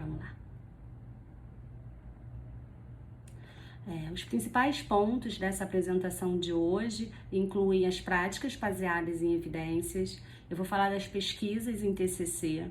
Vamos lá. Os principais pontos dessa apresentação de hoje incluem as práticas baseadas em evidências, eu vou falar das pesquisas em TCC,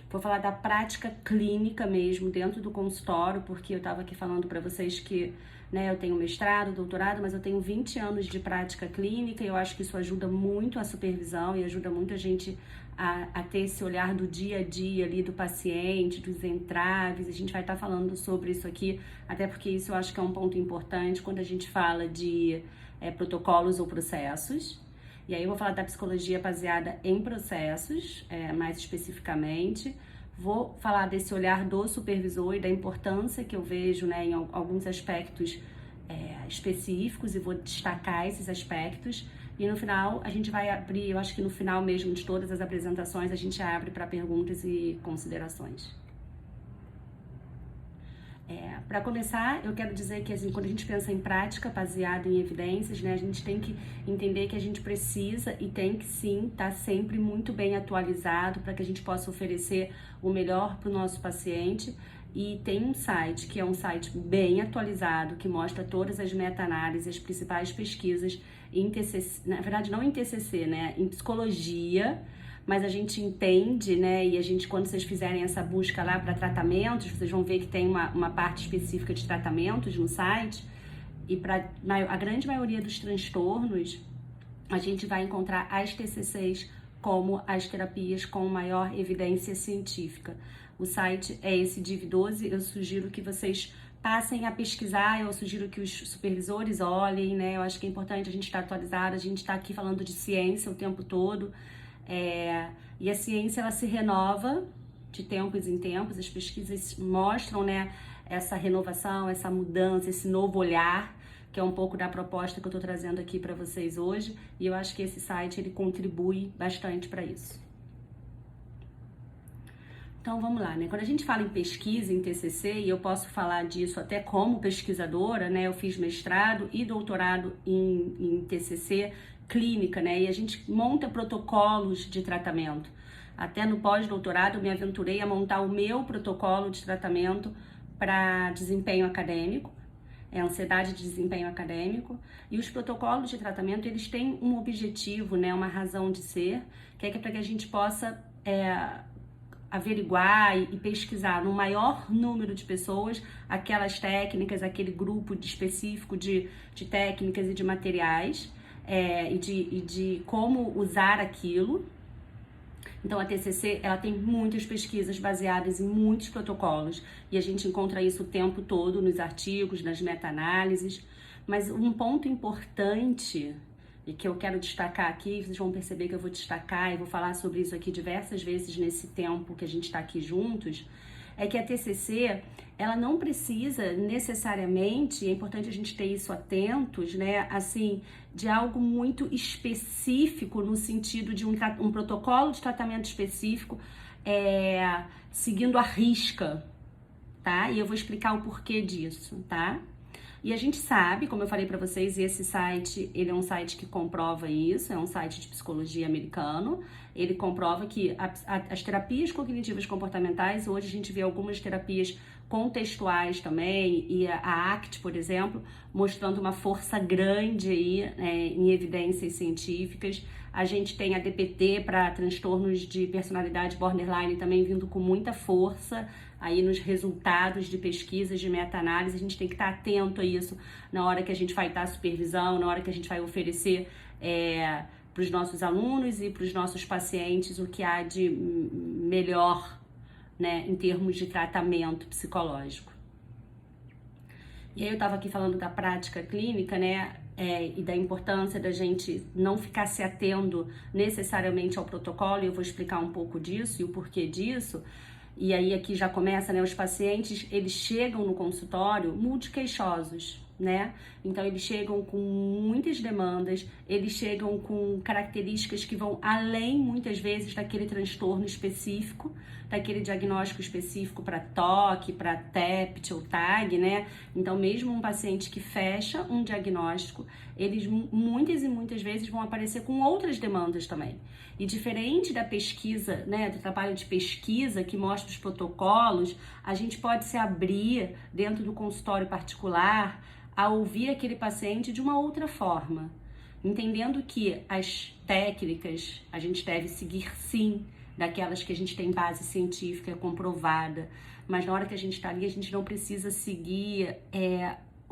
vou falar da prática clínica mesmo dentro do consultório, porque eu estava aqui falando para vocês que eu tenho mestrado, doutorado, mas eu tenho 20 anos de prática clínica e eu acho que isso ajuda muito a supervisão e ajuda muito a gente a ter esse olhar do dia a dia ali do paciente, dos entraves. A gente vai estar falando sobre isso aqui, até porque isso eu acho que é um ponto importante quando a gente fala de protocolos ou processos. E aí eu vou falar da psicologia baseada em processos, mais especificamente. Vou falar desse olhar do supervisor e da importância que eu vejo em alguns aspectos específicos e vou destacar esses aspectos. E no final a gente vai abrir, eu acho que no final mesmo de todas as apresentações a gente abre para perguntas e considerações. Para começar, eu quero dizer que assim, quando a gente pensa em prática baseada em evidências, a gente tem que entender que a gente precisa e tem que sim estar sempre muito bem atualizado para que a gente possa oferecer o melhor para o nosso paciente. E tem um site que é um site bem atualizado, que mostra todas as meta-análises, as principais pesquisas em TCC, na verdade não em TCC, em psicologia, mas a gente entende, e a gente, quando vocês fizerem essa busca lá para tratamentos, vocês vão ver que tem uma parte específica de tratamentos no site, e para a grande maioria dos transtornos, a gente vai encontrar as TCCs como as terapias com maior evidência científica. O site é esse DIV12, eu sugiro que vocês passem a pesquisar, eu sugiro que os supervisores olhem, eu acho que é importante a gente estar atualizado, a gente está aqui falando de ciência o tempo todo, e a ciência ela se renova de tempos em tempos, as pesquisas mostram essa renovação, essa mudança, esse novo olhar, que é um pouco da proposta que eu estou trazendo aqui para vocês hoje, e eu acho que esse site ele contribui bastante para isso. Então vamos lá, Quando a gente fala em pesquisa, em TCC, e eu posso falar disso até como pesquisadora, eu fiz mestrado e doutorado em TCC clínica, e a gente monta protocolos de tratamento. Até no pós-doutorado eu me aventurei a montar o meu protocolo de tratamento para desempenho acadêmico, ansiedade de desempenho acadêmico, e os protocolos de tratamento eles têm um objetivo, uma razão de ser, que é para que a gente possa averiguar e pesquisar no maior número de pessoas aquelas técnicas, aquele grupo específico de técnicas e de materiais e de como usar aquilo. Então a TCC ela tem muitas pesquisas baseadas em muitos protocolos e a gente encontra isso o tempo todo nos artigos, nas meta-análises, mas um ponto importante e que eu quero destacar aqui, vocês vão perceber que eu vou destacar e vou falar sobre isso aqui diversas vezes nesse tempo que a gente está aqui juntos, é que a TCC, ela não precisa necessariamente, é importante a gente ter isso atentos, assim, de algo muito específico no sentido de um protocolo de tratamento específico, seguindo à risca, tá? E eu vou explicar o porquê disso, tá? E a gente sabe, como eu falei para vocês, esse site, ele é um site que comprova isso, é um site de psicologia americano, ele comprova que as terapias cognitivas comportamentais, hoje a gente vê algumas terapias contextuais também, e a ACT, por exemplo, mostrando uma força grande aí, em evidências científicas. A gente tem a DPT para transtornos de personalidade borderline também vindo com muita força aí nos resultados de pesquisas, de meta-análise. A gente tem que estar atento a isso na hora que a gente vai dar supervisão, na hora que a gente vai oferecer para os nossos alunos e para os nossos pacientes o que há de melhor, em termos de tratamento psicológico. E aí eu estava aqui falando da prática clínica, e da importância da gente não ficar se atendo necessariamente ao protocolo, e eu vou explicar um pouco disso e o porquê disso. E aí aqui já começa, os pacientes, eles chegam no consultório multiqueixosos, né? Então eles chegam com muitas demandas, eles chegam com características que vão além, muitas vezes, daquele transtorno específico, daquele diagnóstico específico para TOC, para TEPT ou TAG, né? Então mesmo um paciente que fecha um diagnóstico, eles muitas e muitas vezes vão aparecer com outras demandas também. E diferente da pesquisa, né, do trabalho de pesquisa que mostra os protocolos, a gente pode se abrir dentro do consultório particular a ouvir aquele paciente de uma outra forma, entendendo que as técnicas a gente deve seguir sim, daquelas que a gente tem base científica comprovada, mas na hora que a gente está ali, a gente não precisa seguir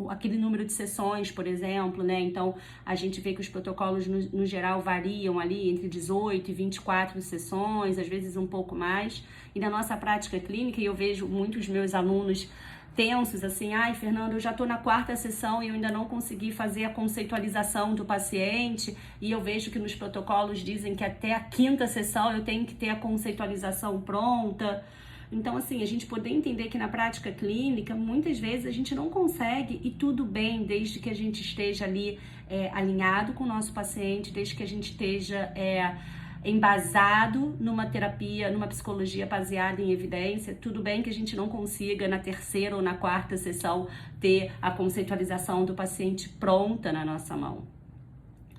aquele número de sessões, por exemplo, né? Então, a gente vê que os protocolos, no geral, variam ali entre 18 e 24 sessões, às vezes um pouco mais. E na nossa prática clínica, eu vejo muitos meus alunos tensos, assim, ai, Fernanda, eu já tô na 4ª sessão e eu ainda não consegui fazer a conceitualização do paciente, e eu vejo que nos protocolos dizem que até a 5ª sessão eu tenho que ter a conceitualização pronta. Então, assim, a gente poder entender que na prática clínica, muitas vezes a gente não consegue, e tudo bem, desde que a gente esteja ali alinhado com o nosso paciente, desde que a gente esteja embasado numa terapia, numa psicologia baseada em evidência. Tudo bem que a gente não consiga na 3ª ou na 4ª sessão ter a conceitualização do paciente pronta na nossa mão,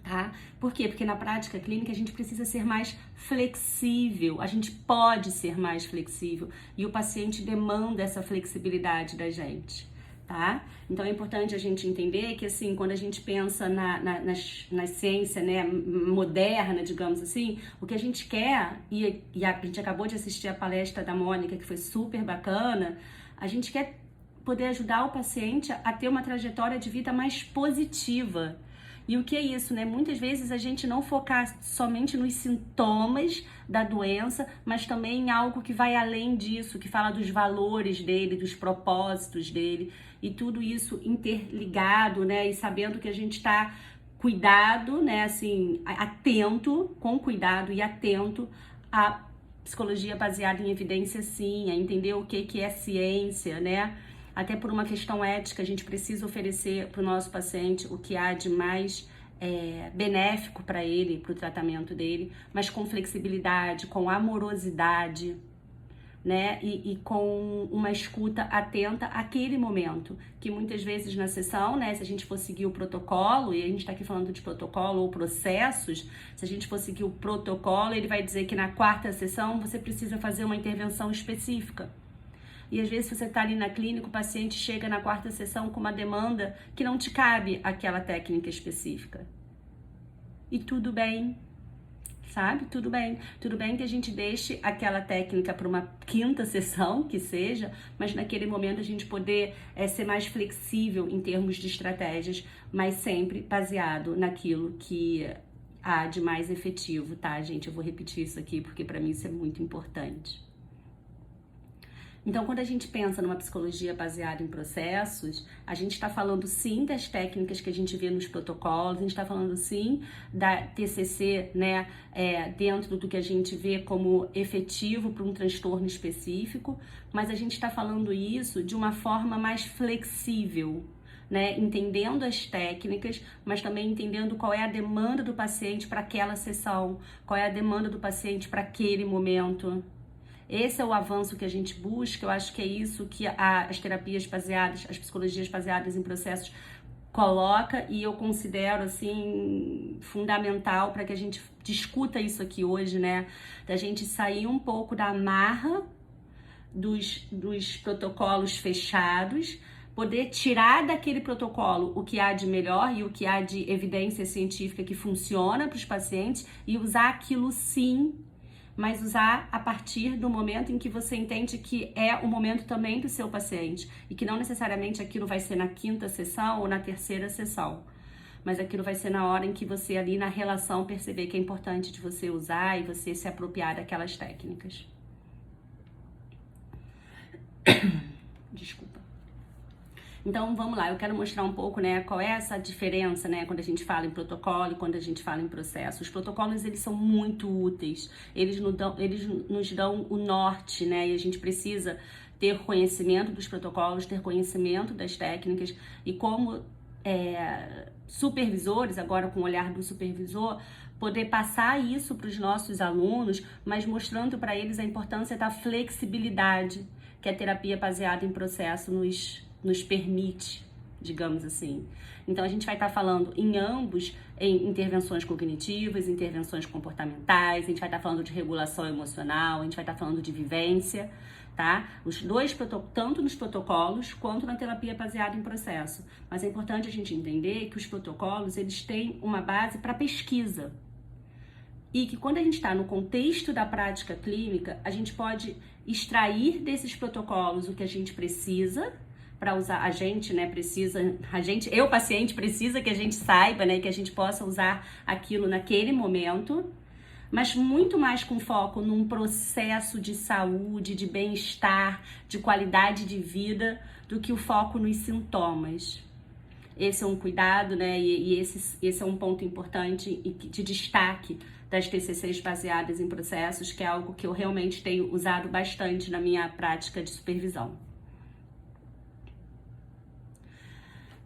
tá? Por quê? Porque na prática clínica a gente precisa ser mais flexível, a gente pode ser mais flexível e o paciente demanda essa flexibilidade da gente, tá? Então é importante a gente entender que, assim, quando a gente pensa na ciência, né, moderna, digamos assim, o que a gente quer, e a gente acabou de assistir a palestra da Mônica, que foi super bacana, a gente quer poder ajudar o paciente a ter uma trajetória de vida mais positiva. E o que é isso, né? Muitas vezes a gente não focar somente nos sintomas da doença, mas também em algo que vai além disso, que fala dos valores dele, dos propósitos dele, e tudo isso interligado, né? E sabendo que a gente está cuidado, né? Assim, atento, com cuidado e atento à psicologia baseada em evidência, sim, a entender o que é ciência, né? Até por uma questão ética, a gente precisa oferecer para o nosso paciente o que há de mais benéfico para ele, para o tratamento dele, mas com flexibilidade, com amorosidade, né? E com uma escuta atenta àquele momento, que muitas vezes na sessão, né, se a gente for seguir o protocolo, e a gente está aqui falando de protocolo ou processos, se a gente for seguir o protocolo, ele vai dizer que na 4ª sessão você precisa fazer uma intervenção específica. E às vezes você está ali na clínica, o paciente chega na 4ª sessão com uma demanda que não te cabe aquela técnica específica. E tudo bem, sabe? Tudo bem. Tudo bem que a gente deixe aquela técnica para uma 5ª sessão, que seja, mas naquele momento a gente poder ser mais flexível em termos de estratégias, mas sempre baseado naquilo que há de mais efetivo, tá, gente? Eu vou repetir isso aqui porque para mim isso é muito importante. Então, quando a gente pensa numa psicologia baseada em processos, a gente está falando sim das técnicas que a gente vê nos protocolos, a gente está falando sim da TCC, né, dentro do que a gente vê como efetivo para um transtorno específico, mas a gente está falando isso de uma forma mais flexível, né, entendendo as técnicas, mas também entendendo qual é a demanda do paciente para aquela sessão, qual é a demanda do paciente para aquele momento. Esse é o avanço que a gente busca. Eu acho que é isso que as terapias baseadas, as psicologias baseadas em processos coloca, e eu considero, assim, fundamental para que a gente discuta isso aqui hoje, né? Da gente sair um pouco da amarra dos protocolos fechados, poder tirar daquele protocolo o que há de melhor e o que há de evidência científica que funciona para os pacientes e usar aquilo sim, mas usar a partir do momento em que você entende que é o momento também do seu paciente e que não necessariamente aquilo vai ser na 5ª sessão ou na 3ª sessão, mas aquilo vai ser na hora em que você ali na relação perceber que é importante de você usar e você se apropriar daquelas técnicas. Desculpa. Então, vamos lá, eu quero mostrar um pouco, né, qual é essa diferença, né, quando a gente fala em protocolo e quando a gente fala em processo. Os protocolos, eles são muito úteis, eles nos dão o norte, né, e a gente precisa ter conhecimento dos protocolos, ter conhecimento das técnicas, e como supervisores, agora com o olhar do supervisor, poder passar isso para os nossos alunos, mas mostrando para eles a importância da flexibilidade que a terapia baseada em processo nos permite, digamos assim. Então a gente vai estar falando em ambos, em intervenções cognitivas, intervenções comportamentais, a gente vai estar falando de regulação emocional, a gente vai estar falando de vivência, tá? Os dois, tanto nos protocolos quanto na terapia baseada em processo. Mas é importante a gente entender que os protocolos, eles têm uma base para pesquisa. E que quando a gente está no contexto da prática clínica, a gente pode extrair desses protocolos o que a gente precisa para usar. A gente, né, eu, paciente, precisa que a gente saiba, né, que a gente possa usar aquilo naquele momento, mas muito mais com foco num processo de saúde, de bem-estar, de qualidade de vida, do que o foco nos sintomas. Esse é um cuidado, né, e esse é um ponto importante e de destaque das TCCs baseadas em processos, que é algo que eu realmente tenho usado bastante na minha prática de supervisão.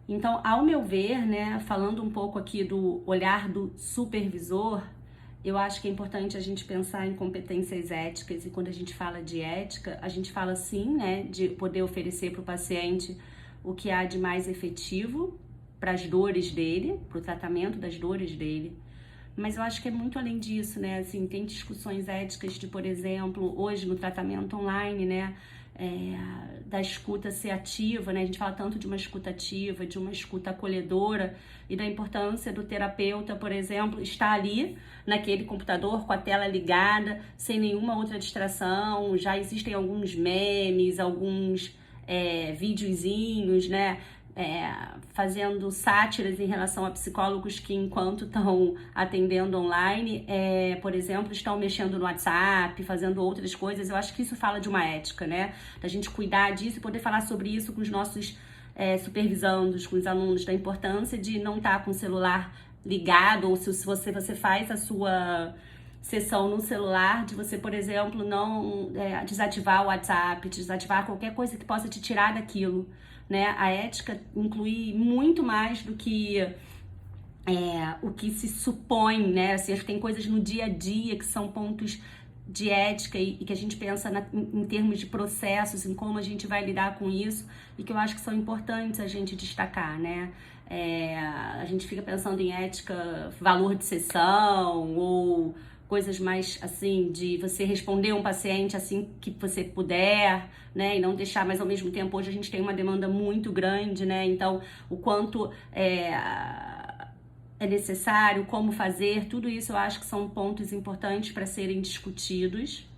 Então, ao meu ver, né, falando um pouco aqui do olhar do supervisor, eu acho que é importante a gente pensar em competências éticas, e quando a gente fala de ética, a gente fala sim, né, de poder oferecer para o paciente o que há de mais efetivo para as dores dele, para o tratamento das dores dele. Mas eu acho que é muito além disso, né? Assim, tem discussões éticas de, por exemplo, hoje no tratamento online, né? Da escuta ser ativa, né? A gente fala tanto de uma escuta ativa, de uma escuta acolhedora e da importância do terapeuta, por exemplo, estar ali naquele computador com a tela ligada, sem nenhuma outra distração. Já existem alguns memes, alguns videozinhos, né? Fazendo sátiras em relação a psicólogos que, enquanto estão atendendo online, por exemplo, estão mexendo no WhatsApp, fazendo outras coisas. Eu acho que isso fala de uma ética, né? Da gente cuidar disso e poder falar sobre isso com os nossos supervisandos, com os alunos, da importância de não estar com o celular ligado, ou se você faz a sua sessão no celular, de você, por exemplo, não desativar o WhatsApp, desativar qualquer coisa que possa te tirar daquilo, né? A ética inclui muito mais do que o que se supõe, né? Assim, acho que tem coisas no dia a dia que são pontos de ética e que a gente pensa em termos de processos, em como a gente vai lidar com isso, e que eu acho que são importantes a gente destacar, né? A gente fica pensando em ética, valor de sessão, ou coisas mais, assim, de você responder um paciente assim que você puder, né, e não deixar, mas ao mesmo tempo hoje a gente tem uma demanda muito grande, né, então o quanto é necessário, como fazer, tudo isso eu acho que são pontos importantes para serem discutidos,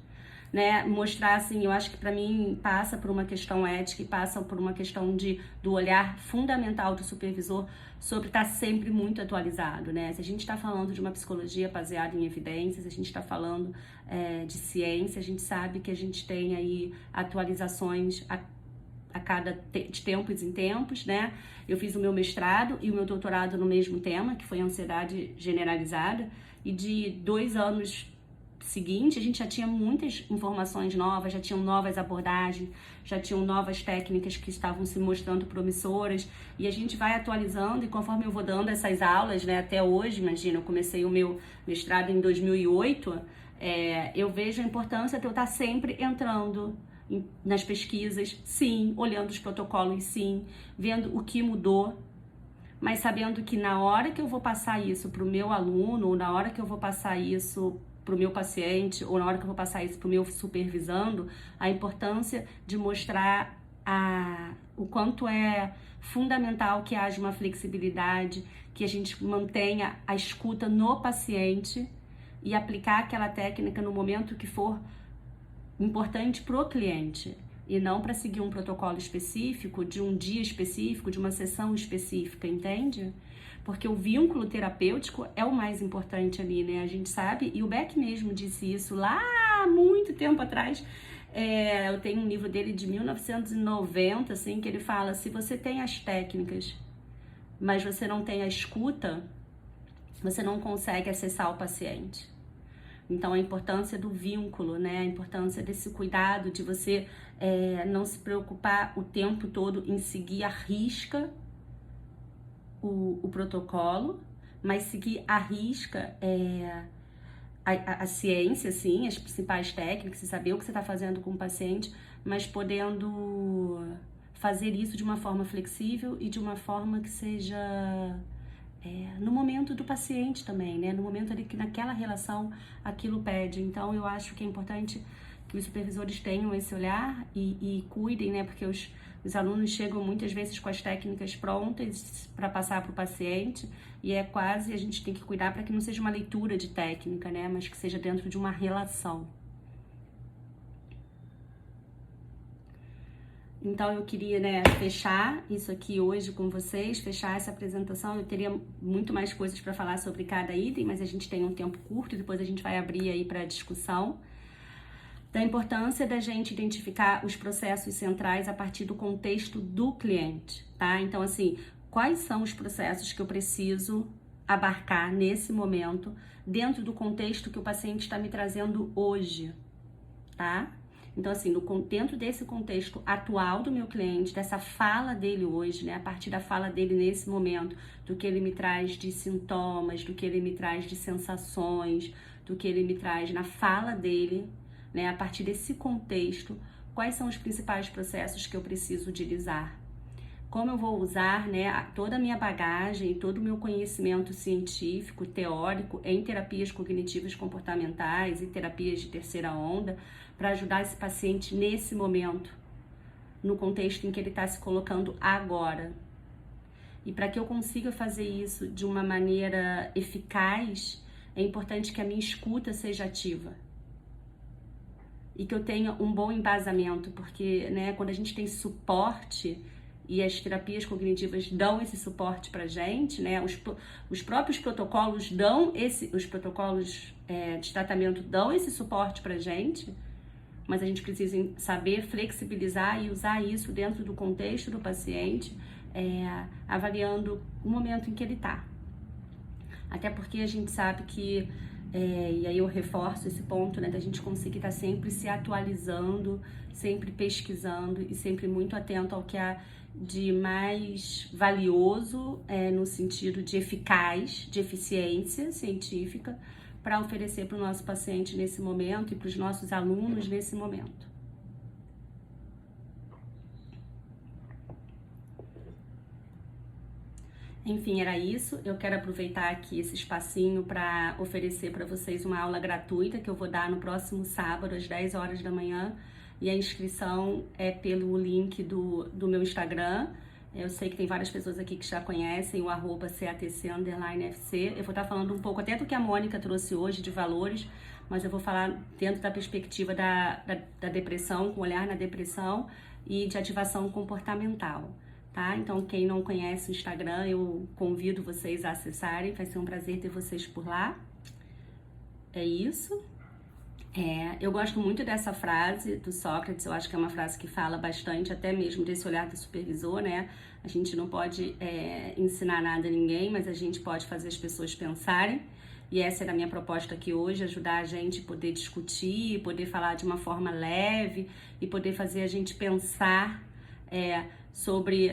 né, mostrar assim, eu acho que para mim passa por uma questão ética e passa por uma questão do olhar fundamental do supervisor sobre estar sempre muito atualizado, né, se a gente está falando de uma psicologia baseada em evidências, a gente está falando de ciência, a gente sabe que a gente tem aí atualizações de tempos em tempos, né, eu fiz o meu mestrado e o meu doutorado no mesmo tema, que foi ansiedade generalizada, e de 2 anos seguinte, a gente já tinha muitas informações novas, já tinham novas abordagens, já tinham novas técnicas que estavam se mostrando promissoras, e a gente vai atualizando, e conforme eu vou dando essas aulas, né, até hoje, imagina, eu comecei o meu mestrado em 2008, eu vejo a importância de eu estar sempre entrando nas pesquisas, sim, olhando os protocolos, sim, vendo o que mudou, mas sabendo que na hora que eu vou passar isso para o meu aluno, ou na hora que eu vou passar isso para o meu paciente, ou na hora que eu vou passar isso para o meu supervisando, a importância de mostrar o quanto é fundamental que haja uma flexibilidade, que a gente mantenha a escuta no paciente e aplicar aquela técnica no momento que for importante para o cliente, e não para seguir um protocolo específico, de um dia específico, de uma sessão específica, entende? Porque o vínculo terapêutico é o mais importante ali, né? A gente sabe, e o Beck mesmo disse isso lá há muito tempo atrás. Eu tenho um livro dele de 1990, assim, que ele fala: se você tem as técnicas, mas você não tem a escuta, você não consegue acessar o paciente. Então, a importância do vínculo, né? A importância desse cuidado, de você não se preocupar o tempo todo em seguir à risca o protocolo, mas seguir à risca a ciência, assim, as principais técnicas, e saber o que você está fazendo com o paciente, mas podendo fazer isso de uma forma flexível e de uma forma que seja no momento do paciente também, né? No momento ali que naquela relação aquilo pede. Então eu acho que é importante que os supervisores tenham esse olhar e cuidem, né? Porque os alunos chegam muitas vezes com as técnicas prontas para passar para o paciente e a gente tem que cuidar para que não seja uma leitura de técnica, né? Mas que seja dentro de uma relação. Então eu queria, né, fechar isso aqui hoje com vocês, fechar essa apresentação. Eu teria muito mais coisas para falar sobre cada item, mas a gente tem um tempo curto e depois a gente vai abrir aí para discussão. Da importância da gente identificar os processos centrais a partir do contexto do cliente, tá? Então, assim, quais são os processos que eu preciso abarcar nesse momento dentro do contexto que o paciente está me trazendo hoje, tá? Então, assim, dentro desse contexto atual do meu cliente, dessa fala dele hoje, né? A partir da fala dele nesse momento, do que ele me traz de sintomas, do que ele me traz de sensações, do que ele me traz na fala dele, né? A partir desse contexto, quais são os principais processos que eu preciso utilizar? Como eu vou usar, né, toda a minha bagagem, todo o meu conhecimento científico, teórico, em terapias cognitivas comportamentais e terapias de terceira onda, para ajudar esse paciente nesse momento, no contexto em que ele está se colocando agora. E para que eu consiga fazer isso de uma maneira eficaz, é importante que a minha escuta seja ativa. E que eu tenha um bom embasamento, porque, né, quando a gente tem suporte, e as terapias cognitivas dão esse suporte pra gente, né, os próprios protocolos os protocolos de tratamento dão esse suporte pra gente, mas a gente precisa saber flexibilizar e usar isso dentro do contexto do paciente, avaliando o momento em que ele tá. Até porque a gente sabe que, e aí eu reforço esse ponto, né, da gente conseguir estar sempre se atualizando, sempre pesquisando e sempre muito atento ao que há de mais valioso, no sentido de eficaz, de eficiência científica, para oferecer para o nosso paciente nesse momento e para os nossos alunos nesse momento. Enfim, era isso. Eu quero aproveitar aqui esse espacinho para oferecer para vocês uma aula gratuita que eu vou dar no próximo sábado, às 10 horas da manhã. E a inscrição é pelo link do meu Instagram. Eu sei que tem várias pessoas aqui que já conhecem o @catc_fc. Eu vou estar falando um pouco até do que a Mônica trouxe hoje de valores, mas eu vou falar dentro da perspectiva da depressão, com olhar na depressão e de ativação comportamental. Tá? Então, quem não conhece o Instagram, eu convido vocês a acessarem. Vai ser um prazer ter vocês por lá. É isso. Eu gosto muito dessa frase do Sócrates. Eu acho que é uma frase que fala bastante, até mesmo desse olhar do supervisor, né? A gente não pode ensinar nada a ninguém, mas a gente pode fazer as pessoas pensarem. E essa era a minha proposta aqui hoje, ajudar a gente a poder discutir, poder falar de uma forma leve e poder fazer a gente pensar sobre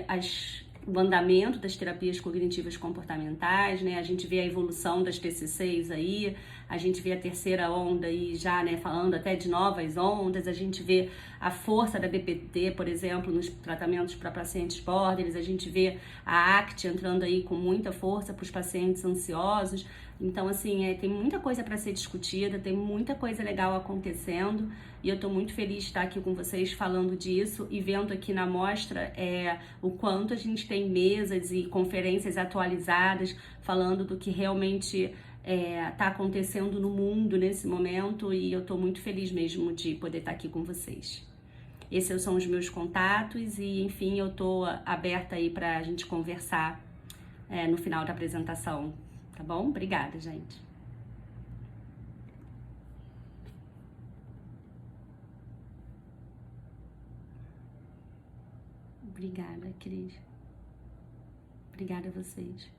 o andamento das terapias cognitivas comportamentais, né? A gente vê a evolução das TCCs aí, a gente vê a terceira onda aí já, né, falando até de novas ondas, a gente vê a força da DBT, por exemplo, nos tratamentos para pacientes borderless, a gente vê a ACT entrando aí com muita força para os pacientes ansiosos. Então, assim, tem muita coisa para ser discutida, tem muita coisa legal acontecendo e eu estou muito feliz de estar aqui com vocês falando disso e vendo aqui na mostra o quanto a gente tem mesas e conferências atualizadas falando do que realmente está acontecendo no mundo nesse momento e eu estou muito feliz mesmo de poder estar aqui com vocês. Esses são os meus contatos e, enfim, eu estou aberta aí para a gente conversar no final da apresentação. Tá bom? Obrigada, gente. Obrigada, Cris. Obrigada a vocês.